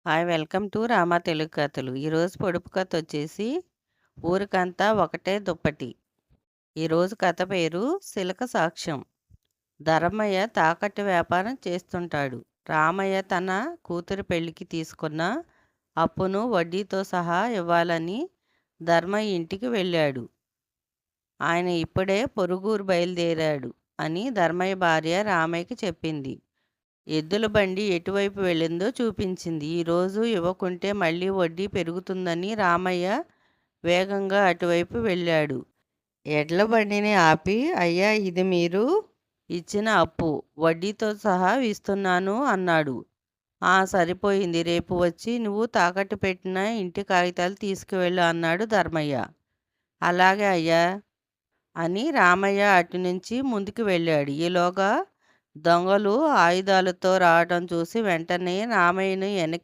Hi! Welcome to Rama Telugu కథలు. ఈరోజు పొడుపు కథ వచ్చేసి ఊరికంతా ఒకటే దుప్పటి. ఈరోజు కథ పేరు శిలక సాక్ష్యం. ధర్మయ్య తాకట్టు వ్యాపారం చేస్తుంటాడు. రామయ్య తన కూతురి పెళ్లికి తీసుకున్న అప్పును వడ్డీతో సహా ఇవ్వాలని ధర్మయ్య ఇంటికి వెళ్ళాడు. ఆయన ఇప్పుడే పొరుగురు బయలుదేరాడు అని ధర్మయ్య భార్య రామయ్యకి చెప్పింది. ఎద్దుల బండి ఎటువైపు వెళ్ళిందో చూపించింది. ఈరోజు ఇవ్వకుంటే మళ్ళీ వడ్డీ పెరుగుతుందని రామయ్య వేగంగా అటువైపు వెళ్ళాడు. ఎడ్ల బండిని ఆపి, అయ్యా, ఇది మీరు ఇచ్చిన అప్పు, వడ్డీతో సహా ఇస్తున్నాను అన్నాడు. సరిపోయింది, రేపు వచ్చి నువ్వు తాకట్టు పెట్టిన ఇంటి కాగితాలు తీసుకువెళ్ళు అన్నాడు ధర్మయ్య. అలాగే అయ్యా అని రామయ్య అటు నుంచి ముందుకు వెళ్ళాడు. ఈలోగా దొంగలు ఆయుధాలతో రావడం చూసి వెంటనే రామయ్యను